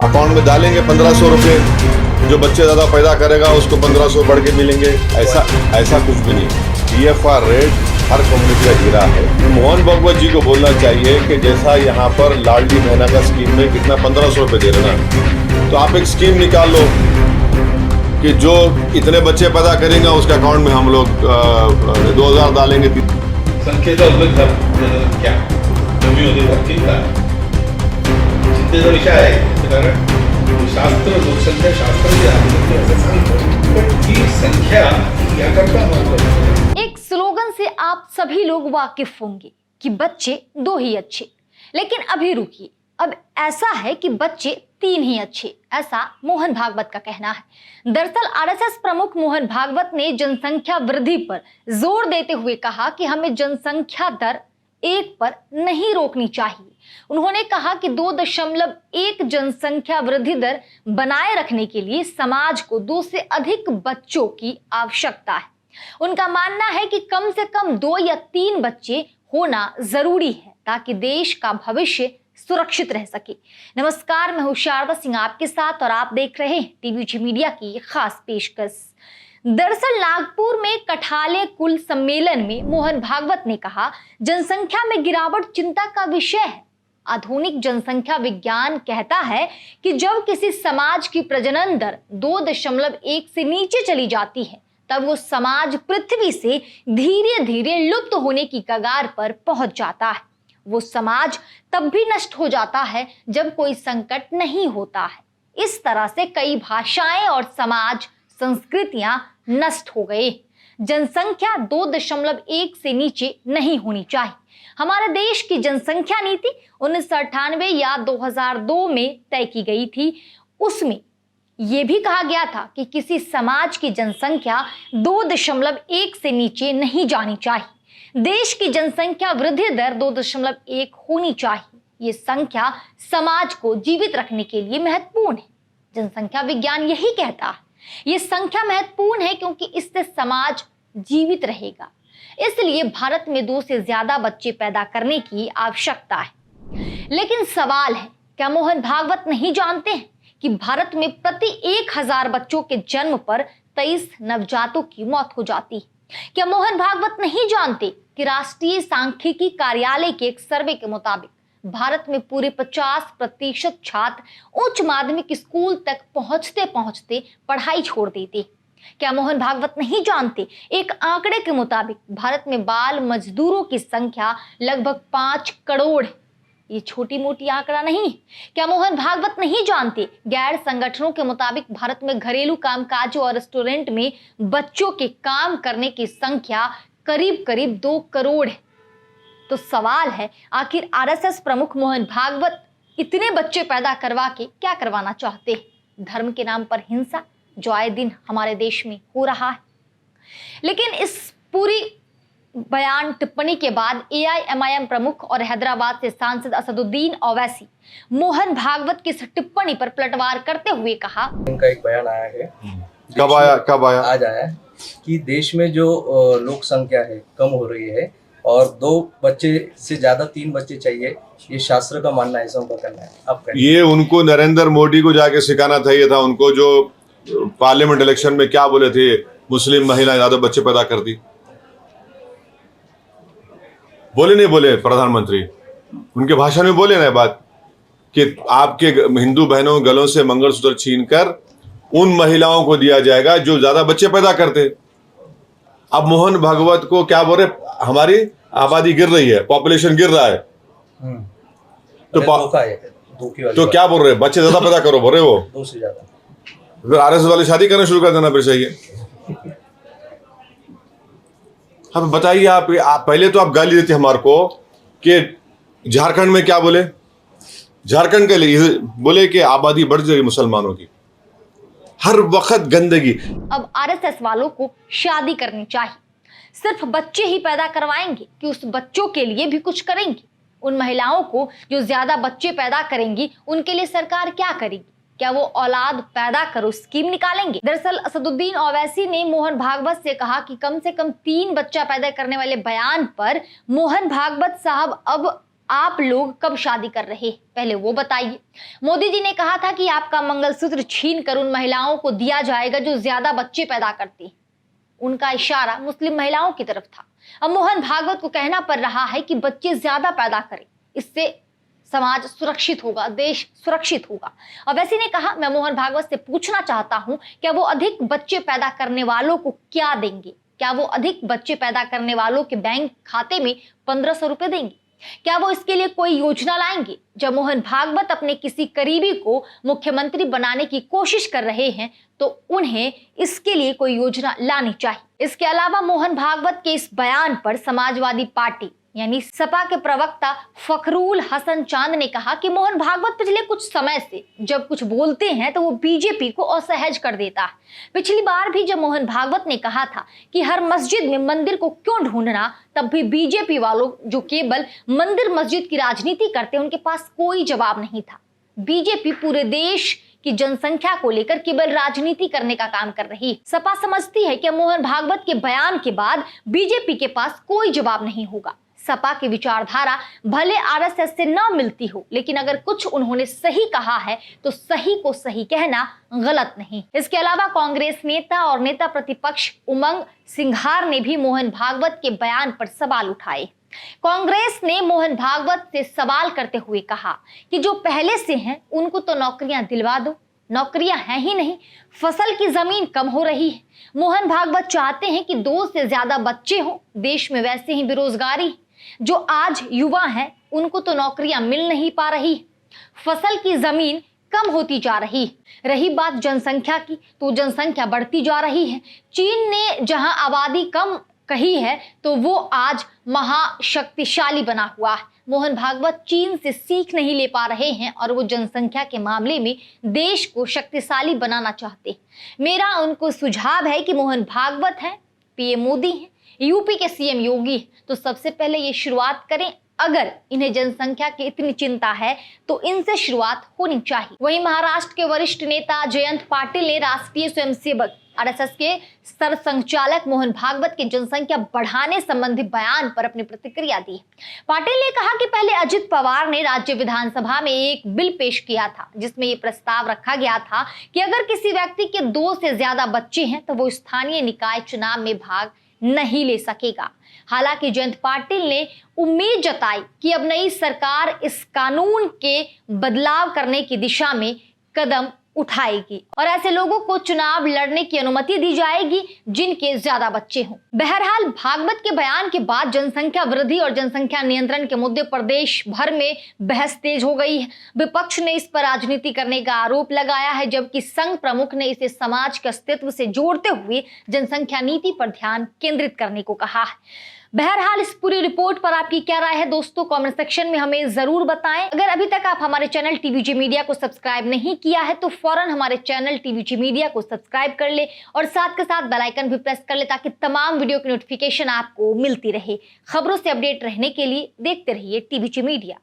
Account में डालेंगे 1500 रुपये, जो बच्चे ज़्यादा पैदा करेगा उसको 1500 बढ़ के मिलेंगे, ऐसा कुछ भी नहीं। TFR रेट हर कम्युनिटी का हीरा है। मोहन भागवत जी को बोलना चाहिए कि जैसा यहाँ पर लाडली बहना का स्कीम में कितना 1500 रुपये दे रहे ना, तो आप एक स्कीम निकाल लो कि जो इतने बच्चे पैदा करेंगे उसके अकाउंट में हम लोग 2000 डालेंगे। संख्येचा उल्लेख क्या कमी होते नक्की काय चिंतेचा विषय आहे, कारण शास्त्र लोकसंख्या शास्त्र जे आहे असं सांगतं, पण ही संख्या याकरता महत्त्वाची है। एक स्लोगन से आप सभी लोग वाकिफ होंगे कि बच्चे 2 ही अच्छे, लेकिन अभी रुकिए, अब ऐसा है कि बच्चे 3 ही अच्छे, ऐसा मोहन भागवत का कहना है। दरअसल आरएसएस प्रमुख मोहन भागवत ने जनसंख्या वृद्धि पर जोर देते हुए कहा कि हमें जनसंख्या दर 1 पर नहीं रोकनी चाहिए। उन्होंने कहा कि 2.1 जनसंख्या वृद्धि दर बनाए रखने के लिए समाज को 2 से अधिक बच्चों की आवश्यकता है। उनका मानना है कि कम से कम 2 या 3 बच्चे होना जरूरी है ताकि देश का भविष्य सुरक्षित रह सके। नमस्कार, मैं हूं शारदा सिंह आपके साथ और आप देख रहे हैं टीवीजी मीडिया की खास पेशकश। दरअसल नागपुर में कठाले कुल सम्मेलन में मोहन भागवत ने कहा, जनसंख्या में गिरावट चिंता का विषय है। आधुनिक जनसंख्या विज्ञान कहता है कि जब किसी समाज की प्रजनन दर 2.1 से नीचे चली जाती है तब वो समाज पृथ्वी से धीरे धीरे लुप्त होने की कगार पर पहुंच जाता है। वो समाज तब भी नष्ट हो जाता है जब कोई संकट नहीं होता है। इस तरह से कई भाषाएं और समाज संस्कृतियां नष्ट हो गए। जनसंख्या 2.1 से नीचे नहीं होनी चाहिए। हमारे देश की जनसंख्या नीति 1998 या 2002 में तय की गई थी। उसमें यह भी कहा गया था कि किसी समाज की जनसंख्या 2.1 से नीचे नहीं जानी चाहिए। देश की जनसंख्या वृद्धि दर 2.1 होनी चाहिए। ये संख्या समाज को जीवित रखने के लिए महत्वपूर्ण है। जनसंख्या विज्ञान यही कहता है। ये संख्या महत्वपूर्ण है क्योंकि इससे समाज जीवित रहेगा। इसलिए भारत में 2 से ज्यादा बच्चे पैदा करने की आवश्यकता है। लेकिन सवाल है, क्या मोहन भागवत नहीं जानते हैं कि भारत में प्रति 1000 बच्चों के जन्म पर 23 नवजातों की मौत हो जाती है? क्या मोहन भागवत नहीं जानते कि राष्ट्रीय सांख्यिकी कार्यालय के एक सर्वे के मुताबिक भारत में पूरे 50% छात्र उच्च माध्यमिक स्कूल तक पहुंचते पहुंचते पढ़ाई छोड़ देते? क्या मोहन भागवत नहीं जानते एक आंकड़े के मुताबिक भारत में बाल मजदूरों की संख्या लगभग 5 करोड़ है? ये छोटी मोटी आंकड़ा नहीं। क्या मोहन भागवत नहीं जानते गैर संगठनों के मुताबिक भारत में घरेलू कामकाजों और रेस्टोरेंट में बच्चों के काम करने की संख्या करीब करीब 2 करोड़ है? तो सवाल है, आखिर आरएसएस प्रमुख मोहन भागवत इतने बच्चे पैदा करवा के क्या करवाना चाहते हैं? धर्म के नाम पर हिंसा जो आए दिन हमारे देश में हो रहा है। लेकिन इस पूरी बयान टिप्पणी के बाद AIMIM प्रमुख और हैदराबाद से सांसद असदुद्दीन ओवैसी मोहन भागवत की इस टिप्पणी पर पलटवार करते हुए कहा, उनका एक बयान आया है। कब आया? आज आया है कि देश में जो लोक संख्या है कम हो रही है और 2 बच्चे से ज्यादा 3 बच्चे चाहिए, ये शास्त्र का मानना है, ऐसा उनका कहना है। अब ये उनको नरेंद्र मोदी को जाके सिखाना चाहिए था। उनको जो पार्लियामेंट इलेक्शन में क्या बोले थे, मुस्लिम महिलाएं ज्यादा बच्चे पैदा करती, बोले नहीं बोले प्रधानमंत्री? उनके भाषण में बोले ना बात कि आपके हिंदू बहनों गलों से मंगलसूत्र छीनकर उन महिलाओं को दिया जाएगा जो ज्यादा बच्चे पैदा करते। अब मोहन भागवत को क्या बोल रहे, हमारी आबादी गिर रही है, पॉपुलेशन गिर रहा है, तो क्या बोल रहे, बच्चे ज्यादा पैदा करो बोल रहे वो 2 से ज्यादा। फिर आरएसएस वाले शादी करना शुरू कर देना फिर चाहिए। अब बताइए आप पहले तो आप गाली देते हमारे को कि झारखंड में क्या बोले, झारखंड के लिए बोले कि आबादी बढ़ जाएगी मुसलमानों की, हर वक्त गंदगी। अब आरएसएस वालों को शादी करनी चाहिए। सिर्फ बच्चे ही पैदा करवाएंगे कि उस बच्चों के लिए भी कुछ करेंगे? उन महिलाओं को जो ज्यादा बच्चे पैदा करेंगी उनके लिए सरकार क्या करेगी? क्या वो औलाद पैदा करो स्कीम निकालेंगे? दरअसल असदुद्दीन ओवैसी ने मोहन भागवत से कहा कि कम से कम 3 बच्चा पैदा करने वाले बयान पर मोहन भागवत साहब अब आप लोग कब शादी कर रहे हैं, पहले वो बताइए। मोदी जी ने कहा था कि आपका मंगलसूत्र छीन कर उन महिलाओं को दिया जाएगा जो ज्यादा बच्चे पैदा करती हैं। उनका इशारा मुस्लिम महिलाओं की तरफ था। अब मोहन भागवत को कहना पड़ रहा है कि बच्चे ज्यादा पैदा करें, इससे समाज सुरक्षित होगा, देश सुरक्षित होगा। और वैसे ने कहा, मैं मोहन भागवत से पूछना चाहता हूं, क्या वो अधिक बच्चे पैदा करने वालों को क्या देंगे? क्या वो अधिक बच्चे पैदा करने वालों के बैंक खाते में 1500 रुपए देंगे? क्या वो इसके लिए कोई योजना लाएंगे? जब मोहन भागवत अपने किसी करीबी को मुख्यमंत्री बनाने की कोशिश कर रहे हैं तो उन्हें इसके लिए कोई योजना लानी चाहिए। इसके अलावा मोहन भागवत के इस बयान पर समाजवादी पार्टी यानी सपा के प्रवक्ता फखरुल हसन चांद ने कहा कि मोहन भागवत पिछले कुछ समय से जब कुछ बोलते हैं तो वो बीजेपी को असहज कर देता है। पिछली बार भी जब मोहन भागवत ने कहा था कि हर मस्जिद में मंदिर को क्यों ढूंढना, तब भी बीजेपी वालों जो केवल मंदिर मस्जिद की राजनीति करते हैं उनके पास कोई जवाब नहीं था। बीजेपी पूरे देश की जनसंख्या को लेकर केवल राजनीति करने का काम कर रही है। सपा समझती है कि मोहन भागवत के बयान के बाद बीजेपी के पास कोई जवाब नहीं होगा। सपा की विचारधारा भले आरएसएस से न मिलती हो, लेकिन अगर कुछ उन्होंने सही कहा है तो सही को सही कहना गलत नहीं। इसके अलावा कांग्रेस नेता और नेता प्रतिपक्ष उमंग सिंघार ने भी मोहन भागवत के बयान पर सवाल उठाए। कांग्रेस ने मोहन भागवत से सवाल करते हुए कहा कि जो पहले से हैं उनको तो नौकरियां दिलवा दो, नौकरियां हैं ही नहीं, फसल की जमीन कम हो रही है। मोहन भागवत चाहते हैं कि 2 से ज्यादा बच्चे हों, देश में वैसे ही बेरोजगारी, जो आज युवा हैं उनको तो नौकरियां मिल नहीं पा रही, फसल की जमीन कम होती जा रही। रही बात जनसंख्या की, तो जनसंख्या बढ़ती जा रही है। चीन ने जहां आबादी कम कही है तो वो आज महाशक्तिशाली बना हुआ है। मोहन भागवत चीन से सीख नहीं ले पा रहे हैं और वो जनसंख्या के मामले में देश को शक्तिशाली बनाना चाहते हैं। मेरा उनको सुझाव है कि मोहन भागवत हैं, पीएम मोदी हैं, यूपी के सीएम योगी हैं, तो सबसे पहले ये शुरुआत करें। अगर इन्हें जनसंख्या की इतनी चिंता है तो इनसे शुरुआत होनी चाहिए। वहीं महाराष्ट्र के वरिष्ठ नेता जयंत पाटिल ने राष्ट्रीय स्वयंसेवक आरएसएस के सर संचालक मोहन भागवत के जनसंख्या बढ़ाने संबंधी बयान पर अपनी प्रतिक्रिया दी। पाटिल ने कहा कि पहले अजित पवार ने राज्य विधानसभा में एक बिल पेश किया था जिसमें ये प्रस्ताव रखा गया था कि अगर किसी व्यक्ति के 2 से ज्यादा बच्चे हैं तो वो स्थानीय निकाय चुनाव में भाग नहीं ले सकेगा। हालांकि जयंत पाटिल ने उम्मीद जताई कि अब नई सरकार इस कानून के बदलाव करने की दिशा में कदम उठाएगी और ऐसे लोगों को चुनाव लड़ने की अनुमति दी जाएगी जिनके ज्यादा बच्चे हों। बहरहाल भागवत के बयान के बाद जनसंख्या वृद्धि और जनसंख्या नियंत्रण के मुद्दे पर देश भर में बहस तेज हो गई है। विपक्ष ने इस पर राजनीति करने का आरोप लगाया है, जबकि संघ प्रमुख ने इसे समाज के अस्तित्व से जोड़ते हुए जनसंख्या नीति पर ध्यान केंद्रित करने को कहा है। बहरहाल इस पूरी रिपोर्ट पर आपकी क्या राय है दोस्तों, कमेंट सेक्शन में हमें जरूर बताएं। अगर अभी तक आप हमारे चैनल टीवीजी मीडिया को सब्सक्राइब नहीं किया है तो फौरन हमारे चैनल टीवीजी मीडिया को सब्सक्राइब कर ले और साथ के साथ बेल आइकन भी प्रेस कर ले ताकि तमाम वीडियो की नोटिफिकेशन आपको मिलती रहे। खबरों से अपडेट रहने के लिए देखते रहिए टीवीजी मीडिया।